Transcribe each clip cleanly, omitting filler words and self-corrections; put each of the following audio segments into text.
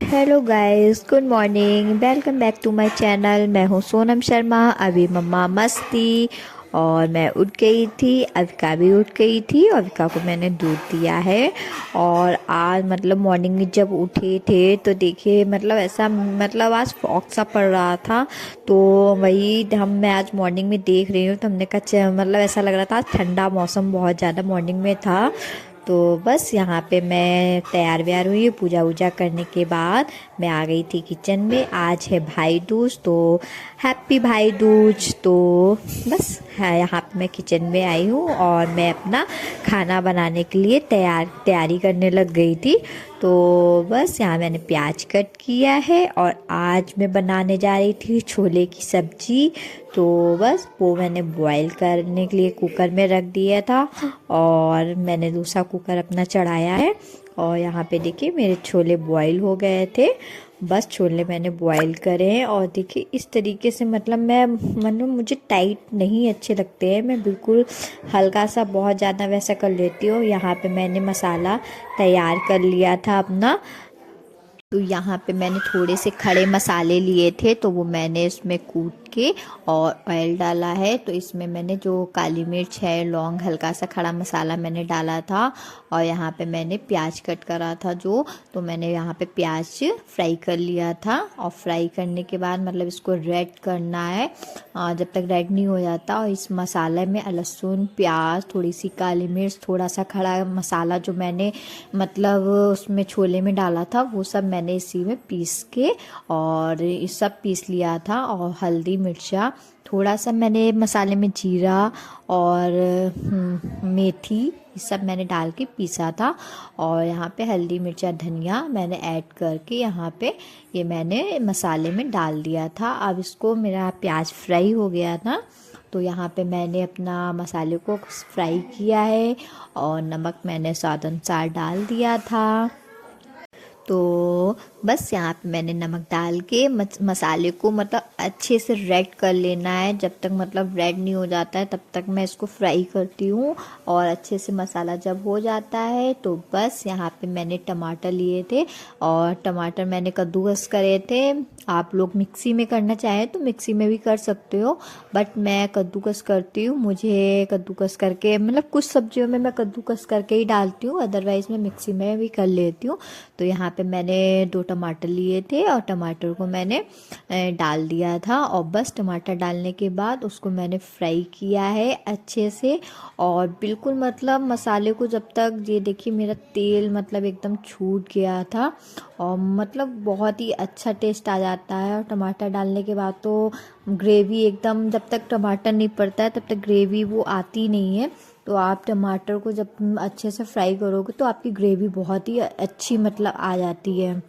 Hello guys, good morning, welcome back to my channel. मैं हूँ सोनम शर्मा। अभी मम्मा मस्त थी और मैं उठ गई थी। अविका भी उठ गई थी और अविका को मैंने दूध दिया है। और आज मॉर्निंग में जब उठे थे तो देखिए ऐसा आज फॉग सा पड़ रहा था। तो वही मैं आज मॉर्निंग में देख रही हूँ तो हमने कहा ऐसा लग रहा था ठंडा मौसम बहुत ज़्यादा मॉर्निंग में था। तो बस यहाँ पे मैं तैयार व्यार हुई। पूजा वूजा करने के बाद मैं आ गई थी किचन में। आज है भाई दूज, तो हैप्पी भाई दूज। तो बस है, यहाँ पे मैं किचन में आई हूँ और मैं अपना खाना बनाने के लिए तैयारी करने लग गई थी। तो बस यहाँ मैंने प्याज कट किया है और आज मैं बनाने जा रही थी छोले की सब्जी। तो बस वो मैंने बॉईल करने के लिए कुकर में रख दिया था और मैंने दूसरा कुकर अपना चढ़ाया है। और यहाँ पे देखिए मेरे छोले बॉईल हो गए थे। बस छोले मैंने बॉईल करे हैं और देखिए इस तरीके से मुझे टाइट नहीं अच्छे लगते हैं। मैं बिल्कुल हल्का सा बहुत ज़्यादा वैसा कर लेती हूँ। यहाँ पे मैंने मसाला तैयार कर लिया था अपना। तो यहाँ पे मैंने थोड़े से खड़े मसाले लिए थे तो वो मैंने इसमें कूट के और ऑयल डाला है। तो इसमें मैंने जो काली मिर्च है, लौंग, हल्का सा खड़ा मसाला मैंने डाला था। और यहाँ पे मैंने प्याज कट करा था तो मैंने यहाँ पे प्याज फ्राई कर लिया था। और फ्राई करने के बाद इसको रेड करना है जब तक रेड नहीं हो जाता। और इस मसाले में लहसुन, प्याज, थोड़ी सी काली मिर्च, थोड़ा सा खड़ा मसाला जो मैंने उसमें छोले में डाला था वो सब मैंने इसी में पीस के और ये सब पीस लिया था। और हल्दी, मिर्चा, थोड़ा सा मैंने मसाले में जीरा और मेथी ये सब मैंने डाल के पीसा था। और यहाँ पे हल्दी, मिर्चा, धनिया मैंने ऐड करके यहाँ पे ये मैंने मसाले में डाल दिया था। अब इसको मेरा प्याज फ्राई हो गया था तो यहाँ पे मैंने अपना मसाले को फ्राई किया है और नमक मैंने स्वाद अनुसार डाल दिया था। तो बस यहाँ पे मैंने नमक डाल के मसाले को अच्छे से रेड कर लेना है। जब तक रेड नहीं हो जाता है तब तक मैं इसको फ्राई करती हूँ। और अच्छे से मसाला जब हो जाता है तो बस यहाँ पे मैंने टमाटर लिए थे और टमाटर मैंने कद्दूकस करे थे। आप लोग मिक्सी में करना चाहें तो मिक्सी में भी कर सकते हो, बट मैं कद्दूकस करती हूँ। मुझे कद्दूकस करके कुछ सब्जियों में मैं कद्दूकस करके ही डालती हूँ, अदरवाइज़ मैं मिक्सी में भी कर लेती हूँ। तो यहाँ पे मैंने 2 टमाटर लिए थे और टमाटर को मैंने डाल दिया था। और बस टमाटर डालने के बाद उसको मैंने फ्राई किया है अच्छे से। और बिल्कुल मसाले को जब तक, ये देखिए मेरा तेल एकदम छूट गया था और बहुत ही अच्छा टेस्ट आ जाता है। और टमाटर डालने के बाद तो ग्रेवी एकदम, जब तक टमाटर नहीं पड़ता है तब तक ग्रेवी वो आती नहीं है। तो आप टमाटर को जब अच्छे से फ्राई करोगे तो आपकी ग्रेवी बहुत ही अच्छी आ जाती है।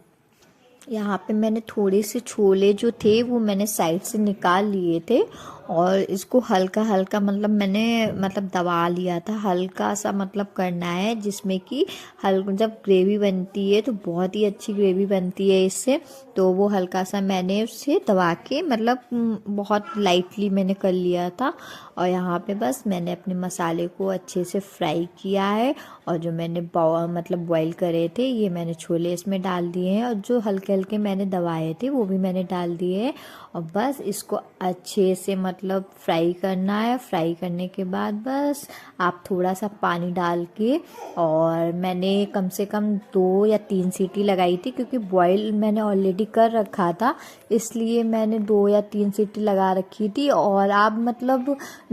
यहाँ पे मैंने थोड़े से छोले जो थे वो मैंने साइड से निकाल लिए थे और इसको हल्का हल्का मैंने दबा लिया था। हल्का सा करना है जिसमें कि जब ग्रेवी बनती है तो बहुत ही अच्छी ग्रेवी बनती है इससे। तो वो हल्का सा मैंने उससे दबा के बहुत लाइटली मैंने कर लिया था। और यहाँ पे बस मैंने अपने मसाले को अच्छे से फ्राई किया है और जो मैंने बॉईल करे थे ये मैंने छोले इसमें डाल दिए हैं और जो हल्के हल्के मैंने दबाए थे वो भी मैंने डाल दिए हैं। और बस इसको अच्छे से फ्राई करना है। फ्राई करने के बाद बस आप थोड़ा सा पानी डाल के, और मैंने कम से कम 2 या 3 सीटी लगाई थी क्योंकि बॉईल मैंने ऑलरेडी कर रखा था, इसलिए मैंने 2 या 3 सीटी लगा रखी थी। और आप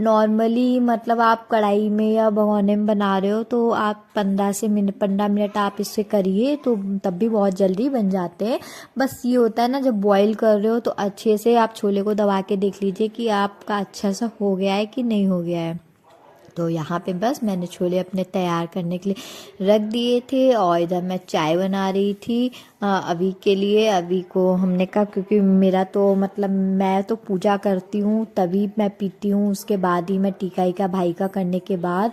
नॉर्मली आप कढ़ाई में या भगोने में बना रहे हो तो आप 15 मिनट आप इससे करिए तो तब भी बहुत जल्दी बन जाते हैं। बस ये होता है ना, जब बॉईल कर रहे हो तो अच्छे से आप छोले को दबा के देख लीजिए कि आपका अच्छा सा हो गया है कि नहीं हो गया है। तो यहाँ पे बस मैंने छोले अपने तैयार करने के लिए रख दिए थे और इधर मैं चाय बना रही थी अभी के लिए। अभी को हमने कहा क्योंकि मेरा तो मैं तो पूजा करती हूँ तभी मैं पीती हूँ, उसके बाद ही मैं टीकाई का भाई का करने के बाद।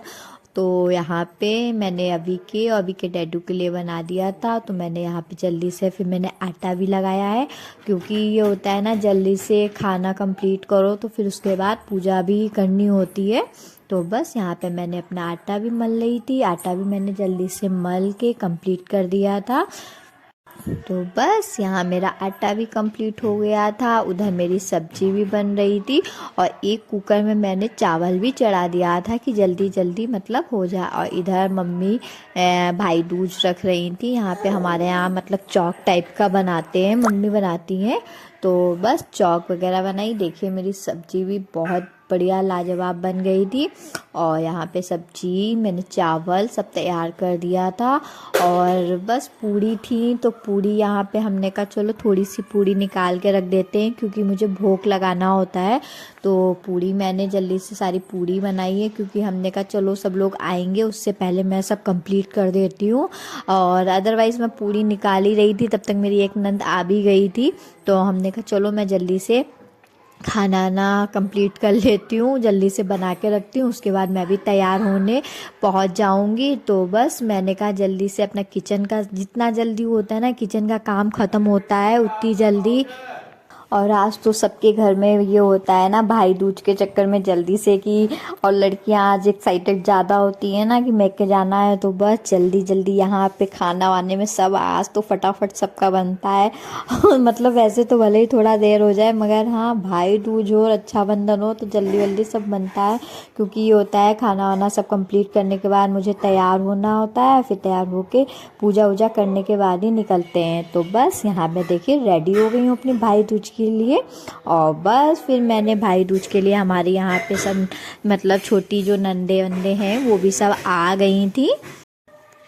तो यहाँ पे मैंने अभी के डैडू के लिए बना दिया था। तो मैंने यहाँ पे जल्दी से फिर मैंने आटा भी लगाया है क्योंकि ये होता है ना, जल्दी से खाना कंप्लीट करो तो फिर उसके बाद पूजा भी करनी होती है। तो बस यहाँ पे मैंने अपना आटा भी मल रही थी। आटा भी मैंने जल्दी से मल के कंप्लीट कर दिया था। तो बस यहाँ मेरा आटा भी कंप्लीट हो गया था, उधर मेरी सब्जी भी बन रही थी और एक कुकर में मैंने चावल भी चढ़ा दिया था कि जल्दी जल्दी मतलब हो जाए। और इधर मम्मी भाई दूज रख रही थी। यहाँ पे हमारे यहाँ मतलब चौक टाइप का बनाते हैं, मम्मी बनाती हैं, तो बस चौक वगैरह बनाई। देखिए मेरी सब्जी भी बहुत बढ़िया लाजवाब बन गई थी। और यहाँ पे सब्जी मैंने चावल सब तैयार कर दिया था और बस पूड़ी थी, तो पूड़ी यहाँ पे हमने कहा चलो थोड़ी सी पूड़ी निकाल के रख देते हैं क्योंकि मुझे भोग लगाना होता है। तो पूड़ी मैंने जल्दी से सारी पूड़ी बनाई है क्योंकि हमने कहा चलो सब लोग आएंगे उससे पहले मैं सब कंप्लीट कर देती हूँ। और अदरवाइज़ मैं पूड़ी निकाल ही रही थी, तब तक मेरी एक नंद आ भी गई थी, तो हमने कहा चलो मैं जल्दी से खाना ना कंप्लीट कर लेती हूँ, जल्दी से बना के रखती हूँ, उसके बाद मैं भी तैयार होने पहुँच जाऊँगी। तो बस मैंने कहा जल्दी से अपना किचन का जितना जल्दी होता है ना किचन का काम ख़त्म होता है उतनी जल्दी। और आज तो सबके घर में ये होता है ना भाई दूज के चक्कर में जल्दी से कि, और लड़कियां आज एक्साइटेड ज़्यादा होती हैं ना कि मेके जाना है, तो बस जल्दी जल्दी यहाँ पे खाना वाने में सब आज तो फटाफट सबका बनता है मतलब वैसे तो भले ही थोड़ा देर हो जाए मगर हाँ भाई दूज हो और रक्षाबंधन हो तो जल्दी जल्दी सब बनता है क्योंकि ये होता है खाना वाना सब कंप्लीट करने के बाद मुझे तैयार होना होता है, फिर तैयार होके पूजा वूजा करने के बाद ही निकलते हैं। तो बस यहाँ पे देखिए रेडी हो गई हूँ अपने भाई दूज के लिए। और बस फिर मैंने भाई दूज के लिए हमारे यहाँ पे सब मतलब छोटी जो नंदे वंदे हैं वो भी सब आ गई थी।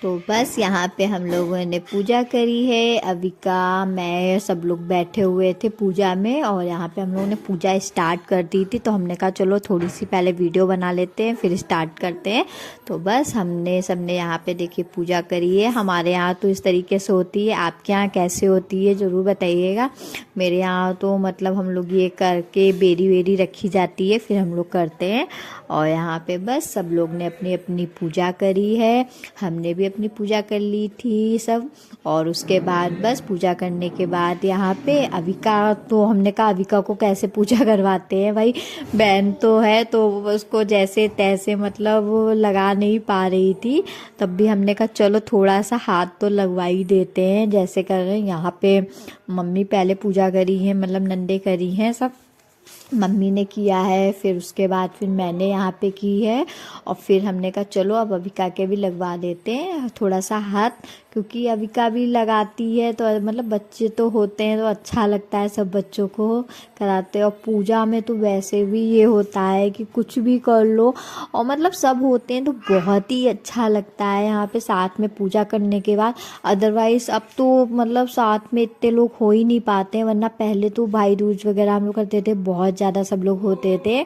तो बस यहाँ पे हम लोगों ने पूजा करी है, अविका मैं सब लोग बैठे हुए थे पूजा में और यहाँ पे हम लोगों ने पूजा स्टार्ट कर दी थी, तो हमने कहा चलो थोड़ी सी पहले वीडियो बना लेते हैं फिर स्टार्ट करते हैं। तो बस हमने सबने यहाँ पे देखिए पूजा करी है। हमारे यहाँ तो इस तरीके से होती है, आपके यहाँ कैसे होती है ज़रूर बताइएगा। मेरे यहाँ तो मतलब हम लोग ये करके बेरी वेरी रखी जाती है फिर हम लोग करते हैं। और यहाँ पे बस सब लोग ने अपनी अपनी पूजा करी है, हमने भी अपनी पूजा कर ली थी सब। और उसके बाद बस पूजा करने के बाद यहाँ पे अविका, तो हमने कहा अविका को कैसे पूजा करवाते हैं, भाई बहन तो है तो उसको जैसे तैसे मतलब लगा नहीं पा रही थी, तब भी हमने कहा चलो थोड़ा सा हाथ तो लगवा ही देते हैं जैसे कर रहे हैं। यहाँ पे मम्मी पहले पूजा करी है, मतलब नंदे करी हैं सब, मम्मी ने किया है, फिर उसके बाद फिर मैंने यहाँ पे की है। और फिर हमने कहा चलो अब अविका के भी लगवा देते हैं थोड़ा सा हाथ, क्योंकि अविका भी लगाती है तो मतलब बच्चे तो होते हैं तो अच्छा लगता है सब बच्चों को कराते। और पूजा में तो वैसे भी ये होता है कि कुछ भी कर लो और मतलब सब होते हैं तो बहुत ही अच्छा लगता है यहाँ पे साथ में पूजा करने के बाद। अदरवाइज़ अब तो मतलब साथ में इतने लोग हो ही नहीं पाते हैं, वरना पहले तो भाई दूज वगैरह हम लोग करते थे, बहुत ज़्यादा सब लोग होते थे।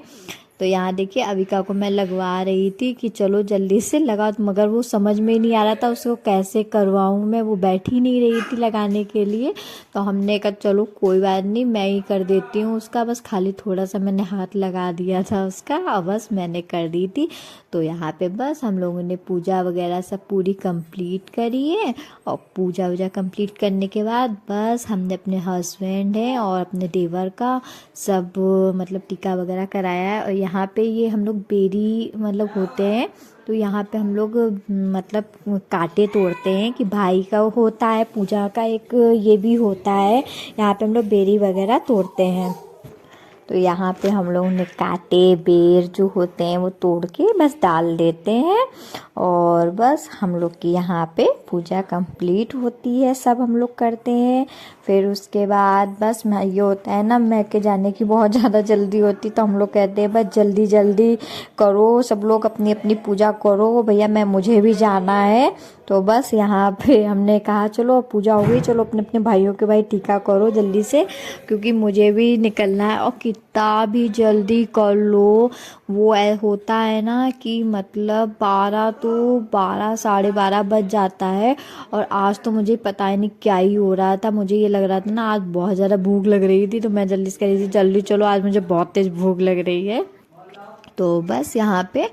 तो यहाँ देखिए अविका को मैं लगवा रही थी कि चलो जल्दी से लगा, मगर वो समझ में ही नहीं आ रहा था उसको कैसे करवाऊँ मैं, वो बैठ ही नहीं रही थी लगाने के लिए। तो हमने कहा चलो कोई बात नहीं मैं ही कर देती हूँ उसका, बस खाली थोड़ा सा मैंने हाथ लगा दिया था उसका और बस मैंने कर दी थी। तो यहाँ पे बस हम लोगों ने पूजा वगैरह सब पूरी कंप्लीट करी है। और पूजा वूजा कंप्लीट करने के बाद बस हमने अपने हस्बैंड हैं और अपने देवर का सब मतलब टीका वगैरह कराया है। और यहाँ पे ये हम लोग बेरी मतलब होते हैं तो यहाँ पे हम लोग मतलब कांटे तोड़ते हैं कि भाई का होता है पूजा का एक ये भी होता है, यहाँ पे हम लोग बेरी वगैरह तोड़ते हैं। तो यहाँ पे हम लोगों ने कांटे बेर जो होते हैं वो तोड़ के बस डाल देते हैं और बस हम लोग की यहाँ पे पूजा कंप्लीट होती है, सब हम लोग करते हैं। फिर उसके बाद बस मैं ये होता है ना मैके जाने की बहुत ज़्यादा जल्दी होती, तो हम लोग कहते हैं बस जल्दी जल्दी करो सब लोग अपनी अपनी पूजा करो भैया, मैं मुझे भी जाना है। तो बस यहाँ पे हमने कहा चलो पूजा हो गई, चलो अपने अपने भाइयों के भाई टीका करो जल्दी से क्योंकि मुझे भी निकलना है। और कितना भी जल्दी कर लो वो होता है ना कि मतलब 12 साढ़े 12 बज जाता है। और आज तो मुझे पता ही नहीं क्या ही हो रहा था, मुझे ये लग रहा था ना आज बहुत ज़्यादा भूख लग रही थी, तो मैं जल्दी से कह रही थी जल्दी चलो आज मुझे बहुत तेज़ भूख लग रही है। तो बस यहाँ पे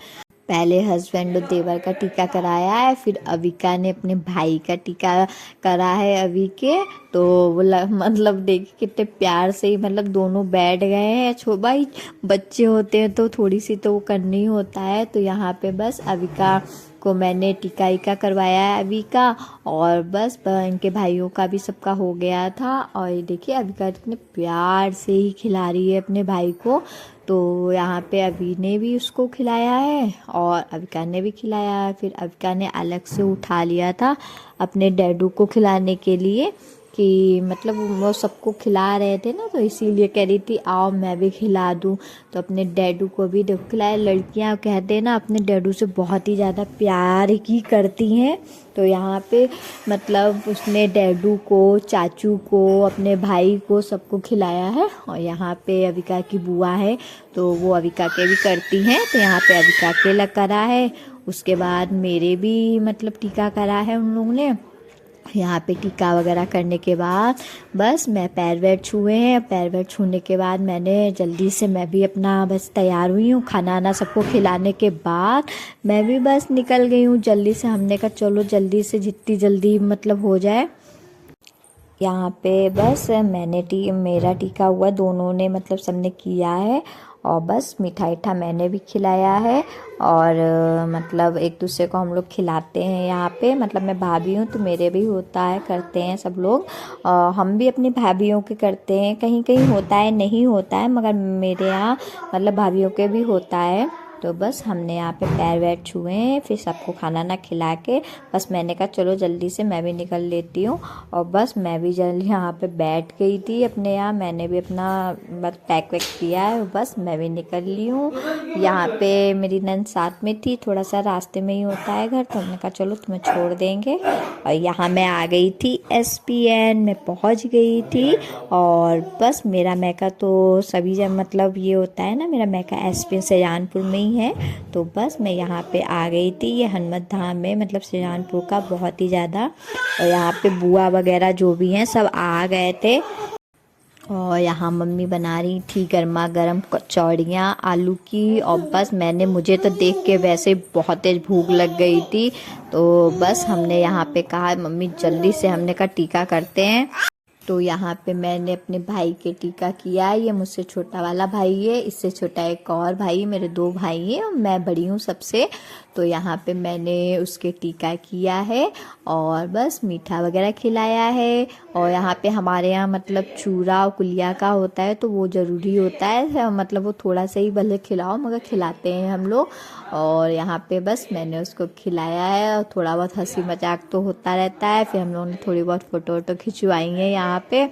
पहले हस्बैंड और देवर का टीका कराया है, फिर अविका ने अपने भाई का टीका करा है अभी के। तो वो मतलब देखिए कितने प्यार से ही मतलब दोनों बैठ गए हैं। भाई बच्चे होते हैं तो थोड़ी सी तो वो करनी ही होता है। तो यहाँ पे बस अविका को मैंने टीका वीका करवाया है अभी का। और बस इनके भाइयों का भी सबका हो गया था। और ये देखिए अविका इतने प्यार से ही खिला रही है अपने भाई को। तो यहाँ पे अभी ने भी उसको खिलाया है और अविका ने भी खिलाया है। फिर अविका ने अलग से उठा लिया था अपने डैडू को खिलाने के लिए, कि मतलब वो सबको खिला रहे थे ना, तो इसीलिए कह रही थी आओ मैं भी खिला दूँ। तो अपने डैडू को भी देखो खिलाया। लड़कियां कहते हैं ना अपने डैडू से बहुत ही ज़्यादा प्यार ही करती हैं। तो यहाँ पे मतलब उसने डैडू को, चाचू को, अपने भाई को सबको खिलाया है। और यहाँ पे अविका की बुआ है तो वो अविका के भी करती हैं। तो यहाँ पे अविका के करा है, उसके बाद मेरे भी मतलब टीका करा है उन लोगों ने। यहाँ पे टीका वगैरह करने के बाद बस मैं पैर वैर छुए हैं। पैर वैर छूने के बाद मैंने जल्दी से मैं भी अपना बस तैयार हुई हूँ। खाना आना सबको खिलाने के बाद मैं भी बस निकल गई हूँ जल्दी से। हमने कहा चलो जल्दी से जितनी जल्दी मतलब हो जाए। यहाँ पे बस मेरा टीका हुआ, दोनों ने मतलब सबने किया है। और बस मिठाई मैंने भी खिलाया है। और मतलब एक दूसरे को हम लोग खिलाते हैं यहाँ पे। मतलब मैं भाभी हूँ तो मेरे भी होता है, करते हैं सब लोग। हम भी अपनी भाभीयों के करते हैं, कहीं कहीं होता है नहीं होता है, मगर मेरे यहाँ मतलब भाभीयों के भी होता है। तो बस हमने यहाँ पे पैर वैर छुए हैं, फिर सबको खाना ना खिला के बस मैंने कहा चलो जल्दी से मैं भी निकल लेती हूँ। और बस मैं भी जल्दी यहाँ पे बैठ गई थी अपने यहाँ। मैंने भी अपना बस पैक वैक किया है, बस मैं भी निकल ली हूँ। यहाँ पे मेरी नंद साथ में थी, थोड़ा सा रास्ते में ही होता है घर, तो हमने कहा चलो तुम्हें छोड़ देंगे। और यहाँ मैं आ गई थी SPN में पहुँच गई थी। और बस मेरा मैका तो सभी जब मतलब ये होता है ना, मेरा मैका SPN सजानपुर में है। तो बस मैं यहाँ पे आ गई थी, ये हनुमत धाम में मतलब सजानपुर का बहुत ही ज़्यादा। और यहाँ पे बुआ वगैरह जो भी हैं सब आ गए थे। और यहाँ मम्मी बना रही थी गर्मा गर्म कचौड़ियाँ आलू की। और बस मुझे तो देख के वैसे बहुत तेज भूख लग गई थी। तो बस हमने यहाँ पे कहा मम्मी जल्दी से, हमने कहा टीका करते हैं। तो यहाँ पे मैंने अपने भाई के टीका किया है। ये मुझसे छोटा वाला भाई है, इससे छोटा एक और भाई, मेरे 2 भाई हैं और मैं बड़ी हूँ सबसे। तो यहाँ पे मैंने उसके टीका किया है और बस मीठा वगैरह खिलाया है। और यहाँ पे हमारे यहाँ मतलब चूरा और कुलिया का होता है, तो वो ज़रूरी होता है, मतलब वो थोड़ा सा ही भले खिलाओ मगर खिलाते हैं हम लोग। और यहाँ पे बस मैंने उसको खिलाया है और थोड़ा बहुत हंसी मजाक तो होता रहता है। फिर हम लोगों ने थोड़ी बहुत फ़ोटो वोटो खिंचवाई हैं यहाँ पे।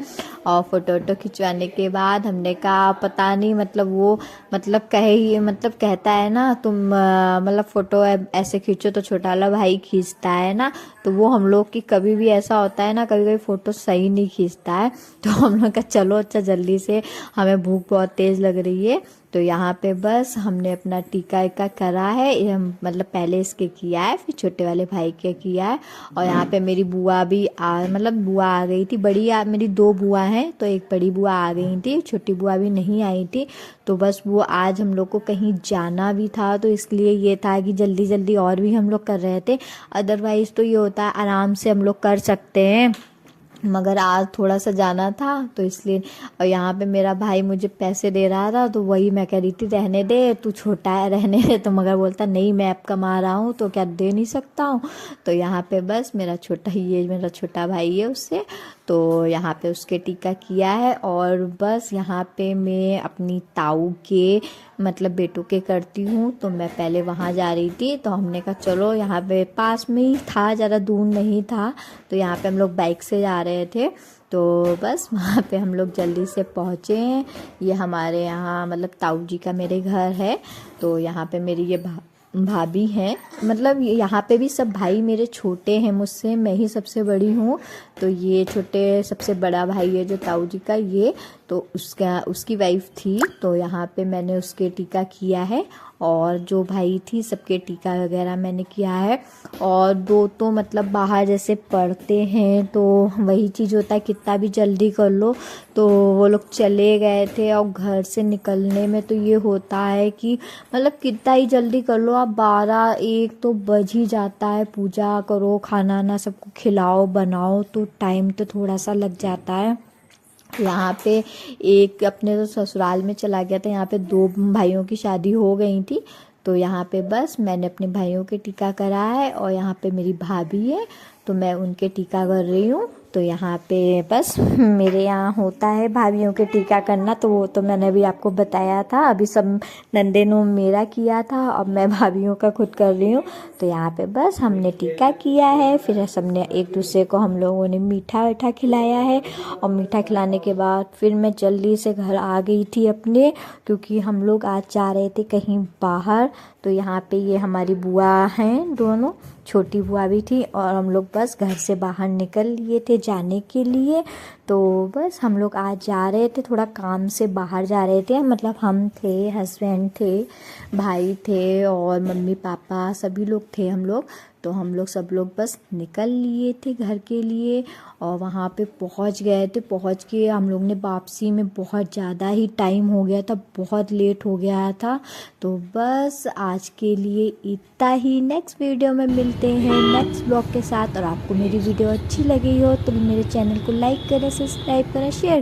और फ़ोटो वोटो खिंचवाने के बाद हमने कहा पता नहीं मतलब वो मतलब कहता है ना तुम मतलब फ़ोटो ऐसे खींचो तो छोटा वाला भाई खींचता है ना। तो वो हम लोग की कभी भी ऐसा होता है ना, कभी कभी फ़ोटो सही नहीं खींचता है। तो हम लोग का चलो अच्छा जल्दी से, हमें भूख बहुत तेज़ लग रही है। तो यहाँ पे बस हमने अपना टीका वीका करा है, मतलब पहले इसके किया है, फिर छोटे वाले भाई के किया है। और यहाँ पे मेरी बुआ भी बुआ आ गई थी, मेरी 2 बुआ हैं, तो एक बड़ी बुआ आ गई थी, छोटी बुआ भी नहीं आई थी। तो बस वो आज हम लोग को कहीं जाना भी था, तो इसलिए ये था कि जल्दी जल्दी और भी हम लोग कर रहे थे। अदरवाइज़ तो ये होता है आराम से हम लोग कर सकते हैं, मगर आज थोड़ा सा जाना था तो इसलिए। और यहाँ पे मेरा भाई मुझे पैसे दे रहा था, तो वही मैं कह रही थी रहने दे तू छोटा है रहने दे, तो मगर बोलता नहीं मैं अब कमा रहा हूँ तो क्या दे नहीं सकता हूँ। तो यहाँ पे बस मेरा छोटा भाई है उससे, तो यहाँ पे उसके टीका किया है। और बस यहाँ पे मैं अपनी ताऊ के मतलब बेटों के करती हूँ, तो मैं पहले वहाँ जा रही थी। तो हमने कहा चलो यहाँ पे पास में ही था, ज़्यादा दूर नहीं था, तो यहाँ पे हम लोग बाइक से जा रहे थे। तो बस वहाँ पे हम लोग जल्दी से पहुँचे हैं। ये हमारे यहाँ मतलब ताऊ जी का मेरे घर है। तो यहाँ पे मेरी ये भाभी हैं, मतलब यहाँ पे भी सब भाई मेरे छोटे हैं मुझसे, मैं ही सबसे बड़ी हूँ। तो ये छोटे सबसे बड़ा भाई है जो ताऊ जी का, ये तो उसकी वाइफ थी। तो यहाँ पे मैंने उसके टीका किया है। और जो भाई थी सबके टीका वगैरह मैंने किया है। और 2 तो मतलब बाहर जैसे पढ़ते हैं, तो वही चीज़ होता है कितना भी जल्दी कर लो, तो वो लोग चले गए थे। और घर से निकलने में तो ये होता है कि मतलब कितना ही जल्दी कर लो आप, 12-1 तो बज ही जाता है। पूजा करो, खाना ना सबको खिलाओ बनाओ, तो टाइम तो थोड़ा सा लग जाता है। यहाँ पे एक अपने तो ससुराल में चला गया था, यहाँ पे 2 भाइयों की शादी हो गई थी। तो यहाँ पे बस मैंने अपने भाइयों के टीका करा है और यहाँ पे मेरी भाभी है तो मैं उनके टीका कर रही हूँ। तो यहाँ पे बस मेरे यहाँ होता है भाभीयों के टीका करना, तो वो तो मैंने भी आपको बताया था। अभी सब नंदे ने मेरा किया था, अब मैं भाभीयों का खुद कर रही हूँ। तो यहाँ पे बस हमने टीका किया है, फिर सबने एक दूसरे को हम लोगों ने मीठा वीठा खिलाया है। और मीठा खिलाने के बाद फिर मैं जल्दी से घर आ गई थी अपने, क्योंकि हम लोग आज जा रहे थे कहीं बाहर। तो यहाँ पे ये हमारी बुआ हैं दोनों, छोटी बुआ भी थी, और हम लोग बस घर से बाहर निकल लिए थे जाने के लिए। तो बस हम लोग आज जा रहे थे, थोड़ा काम से बाहर जा रहे थे। मतलब हम थे, हस्बैंड थे, भाई थे और मम्मी पापा सभी लोग थे हम लोग। तो हम लोग सब लोग बस निकल लिए थे घर के लिए और वहाँ पे पहुँच गए थे। पहुँच के हम लोग ने वापसी में बहुत ज़्यादा ही टाइम हो गया था, बहुत लेट हो गया था। तो बस आज के लिए इतना ही। नेक्स्ट वीडियो में मिलते हैं नेक्स्ट ब्लॉग के साथ। और आपको मेरी वीडियो अच्छी लगी हो तो मेरे चैनल को लाइक करें, सब्सक्राइब करें, शेयर